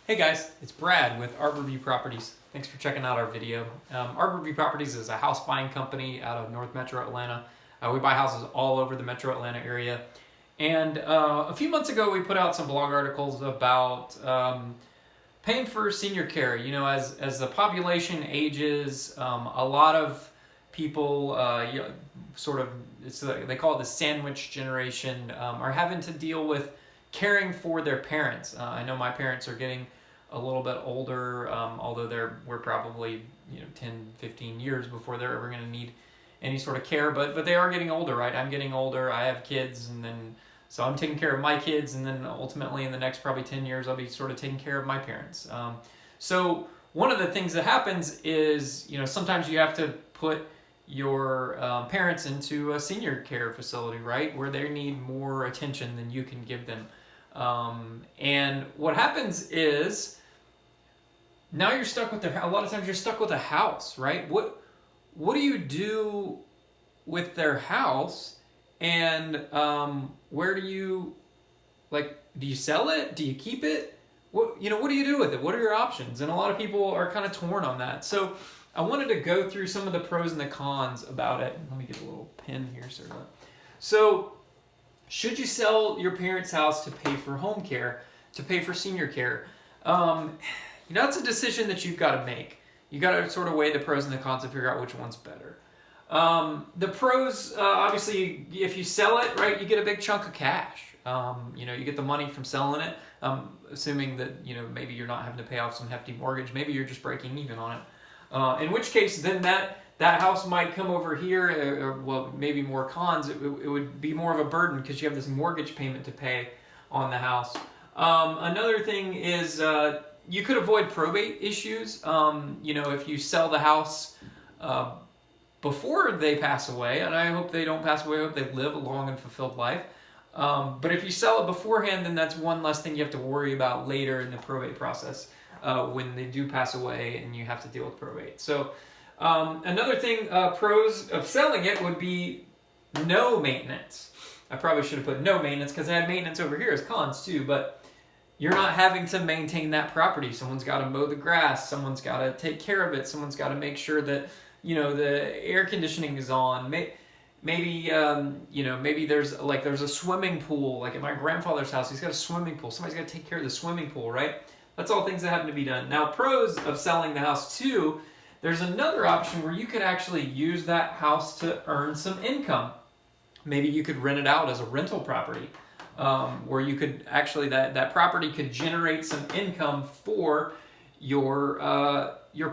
Hey guys, it's Brad with Arborview Properties. Thanks for checking out our video. Arborview Properties is a house buying company out of North Metro Atlanta. We buy houses all over the Metro Atlanta area. And a few months ago, we put out some blog articles about paying for senior care. You know, as the population ages, a lot of people, they call it the sandwich generation, are having to deal with caring for their parents. I know my parents are getting a little bit older, although we're probably 10, 15 years before they're ever going to need any sort of care, but they are getting older, right? I'm getting older, I have kids, and then so I'm taking care of my kids, and then ultimately in the next probably 10 years I'll be sort of taking care of my parents. So one of the things that happens is, sometimes you have to put your parents into a senior care facility, right, where they need more attention than you can give them. And what happens is now you're stuck with a lot of times you're stuck with a house, right? What do you do with their house? And where do you sell it? Do you keep it? What do you do with it? What are your options? And a lot of people are kind of torn on that. So I wanted to go through some of the pros and the cons about it. Let me get a little pen here, sir. So should you sell your parents' house to pay for home care, to pay for senior care? That's a decision that you've got to make. You got to sort of weigh the pros and the cons and figure out which one's better. The pros, obviously, if you sell it, right, you get a big chunk of cash. You get the money from selling it, assuming that, maybe you're not having to pay off some hefty mortgage. Maybe you're just breaking even on it. In which case, then that house might come over here, maybe more cons. It would be more of a burden because you have this mortgage payment to pay on the house. Another thing is you could avoid probate issues. If you sell the house before they pass away, and I hope they don't pass away, I hope they live a long and fulfilled life. But if you sell it beforehand, then that's one less thing you have to worry about later in the probate process when they do pass away and you have to deal with probate. So another thing, pros of selling it would be no maintenance. I probably should have put no maintenance because I had maintenance over here as cons too, but you're not having to maintain that property. Someone's got to mow the grass. Someone's got to take care of it. Someone's got to make sure that, the air conditioning is on. Maybe there's a swimming pool. Like at my grandfather's house, he's got a swimming pool. Somebody's got to take care of the swimming pool, right? That's all things that happen to be done. Now, pros of selling the house too, there's another option where you could actually use that house to earn some income. Maybe you could rent it out as a rental property, where you could actually, that property could generate some income for your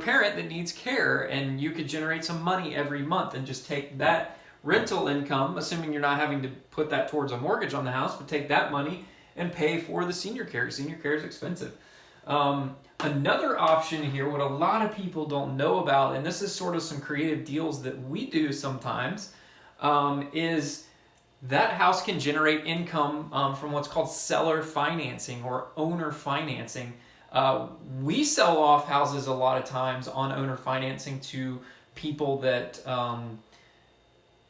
parent that needs care, and you could generate some money every month and just take that rental income, assuming you're not having to put that towards a mortgage on the house, but take that money and pay for the senior care. Senior care is expensive. Another option here, what a lot of people don't know about, and this is sort of some creative deals that we do sometimes, is that house can generate income from what's called seller financing or owner financing. We sell off houses a lot of times on owner financing to people that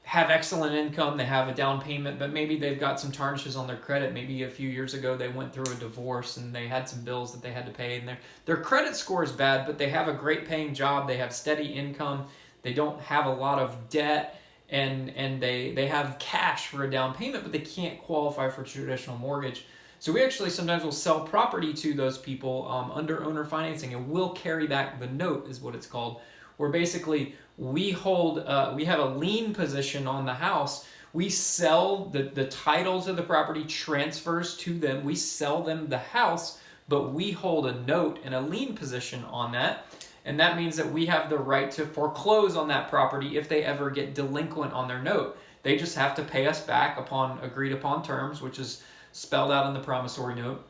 have excellent income, they have a down payment, but maybe they've got some tarnishes on their credit. Maybe a few years ago they went through a divorce and they had some bills that they had to pay, and their credit score is bad, but they have a great paying job, they have steady income, they don't have a lot of debt, and they have cash for a down payment, but they can't qualify for traditional mortgage. So we actually sometimes will sell property to those people under owner financing, and we'll carry back the note, is what it's called, where basically we have a lien position on the house. We sell the title to the property, transfers to them. We sell them the house, but we hold a note and a lien position on that. And that means that we have the right to foreclose on that property if they ever get delinquent on their note. They just have to pay us back upon agreed upon terms, which is spelled out in the promissory note.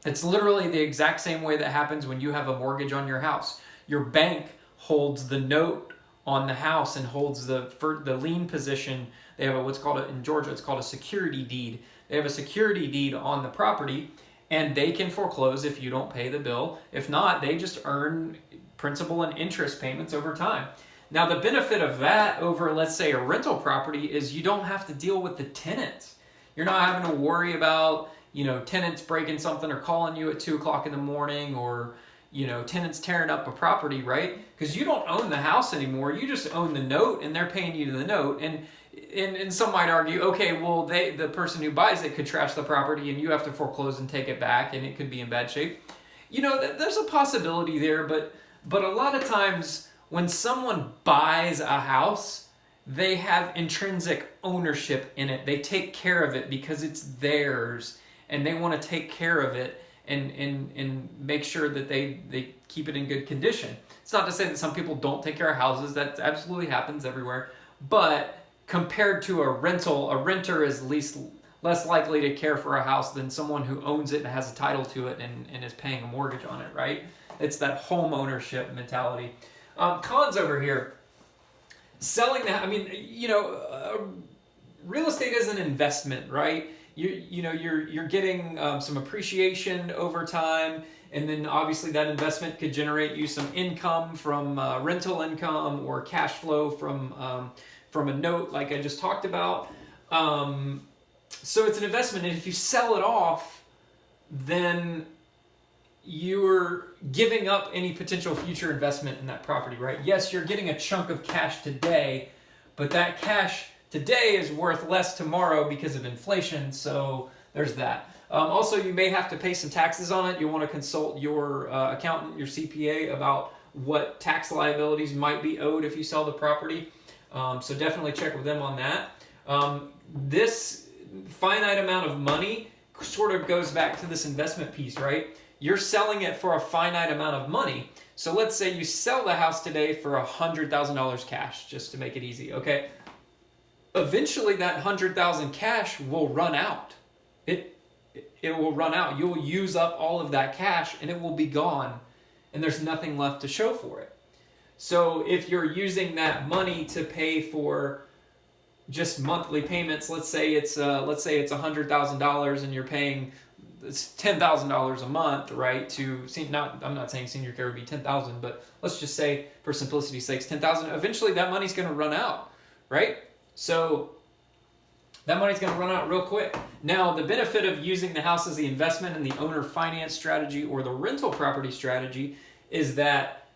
It's literally the exact same way that happens when you have a mortgage on your house. Your bank holds the note on the house and holds the lien position. They have what's called in Georgia, it's called a security deed. They have a security deed on the property, and they can foreclose if you don't pay the bill. If not, they just earn principal and interest payments over time. Now, the benefit of that over, let's say, a rental property is you don't have to deal with the tenants. You're not having to worry about, tenants breaking something or calling you at 2 o'clock in the morning, or tenants tearing up a property, right? Because you don't own the house anymore. You just own the note, and they're paying you to the note. And some might argue, okay, well, the person who buys it could trash the property, and you have to foreclose and take it back, and it could be in bad shape. There's a possibility there, but a lot of times when someone buys a house, they have intrinsic ownership in it. They take care of it because it's theirs, and they want to take care of it and make sure that they keep it in good condition. It's not to say that some people don't take care of houses. That absolutely happens everywhere. But compared to a renter is less likely to care for a house than someone who owns it and has a title to it and is paying a mortgage on it, right? It's that home ownership mentality. Cons over here. Selling real estate is an investment, right? You're getting some appreciation over time, and then obviously that investment could generate you some income from rental income or cash flow from a note, like I just talked about. So it's an investment, and if you sell it off, then you're giving up any potential future investment in that property, right? Yes, you're getting a chunk of cash today, but that cash today is worth less tomorrow because of inflation, so there's that. Also, you may have to pay some taxes on it. You'll want to consult your accountant, your CPA, about what tax liabilities might be owed if you sell the property. So definitely check with them on that. This finite amount of money sort of goes back to this investment piece, right? You're selling it for a finite amount of money. So let's say you sell the house today for $100,000 cash, just to make it easy, okay? Eventually that $100,000 cash will run out. It will run out. You'll use up all of that cash and it will be gone, and there's nothing left to show for it. So if you're using that money to pay for just monthly payments, let's say it's $100,000 and you're paying it's $10,000 a month, right? I'm not saying senior care would be $10,000, but let's just say for simplicity's sake, $10,000. Eventually, that money's going to run out, right? So that money's going to run out real quick. Now, the benefit of using the house as the investment in the owner finance strategy or the rental property strategy is that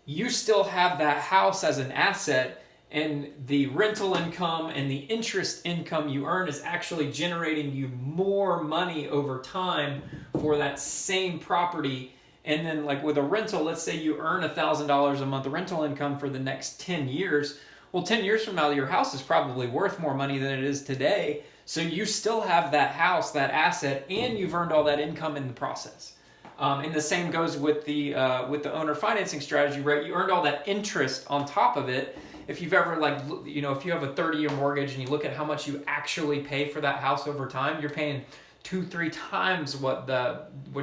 you still have that house as an asset, and the rental income and the interest income you earn is actually generating you more money over time for that same property. And then like with a rental, let's say you earn $1,000 a month rental income for the next 10 years. Well, 10 years from now, your house is probably worth more money than it is today. So you still have that house, that asset, and you've earned all that income in the process. And the same goes with the owner financing strategy, right? You earned all that interest on top of it. If you've ever if you have a 30-year mortgage and you look at how much you actually pay for that house over time, you're paying 2-3 times what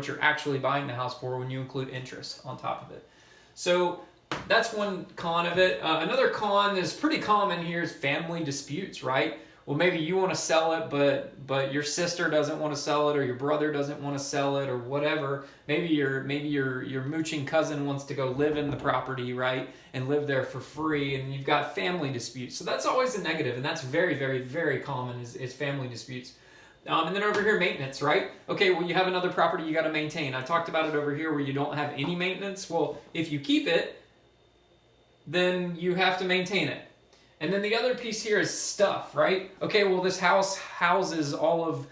you're actually buying the house for when you include interest on top of it. So that's one con of it. Another con is pretty common here is family disputes, right? Well, maybe you want to sell it, but your sister doesn't want to sell it, or your brother doesn't want to sell it, or whatever. Maybe your mooching cousin wants to go live in the property, right, and live there for free, and you've got family disputes. So that's always a negative, and that's very, very, very common is family disputes. And then over here, maintenance, right? Okay, well, you have another property you got to maintain. I talked about it over here where you don't have any maintenance. Well, if you keep it, then you have to maintain it. And then the other piece here is stuff, right? Okay, well, this house houses all of,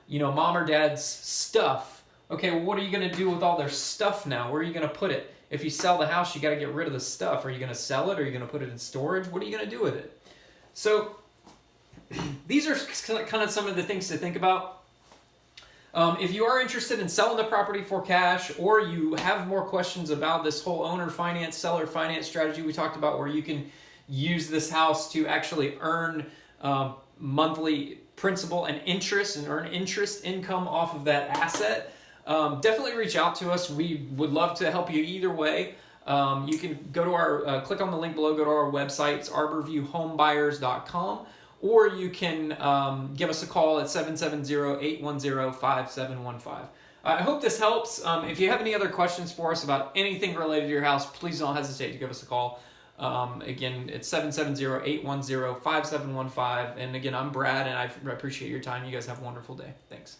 mom or dad's stuff. Okay, well, what are you going to do with all their stuff now? Where are you going to put it? If you sell the house, you got to get rid of the stuff. Are you going to sell it? Are you going to put it in storage? What are you going to do with it? So these are kind of some of the things to think about. If you are interested in selling the property for cash, or you have more questions about this whole owner finance, seller finance strategy we talked about, where you can use this house to actually earn monthly principal and interest and earn interest income off of that asset, definitely reach out to us. We would love to help you either way. You can go to our, click on the link below, go to our website, it's arborviewhomebuyers.com, or you can give us a call at 770-810-5715. I hope this helps. If you have any other questions for us about anything related to your house, please don't hesitate to give us a call. Again, it's 770-810-5715. And again, I'm Brad, and I appreciate your time. You guys have a wonderful day. Thanks.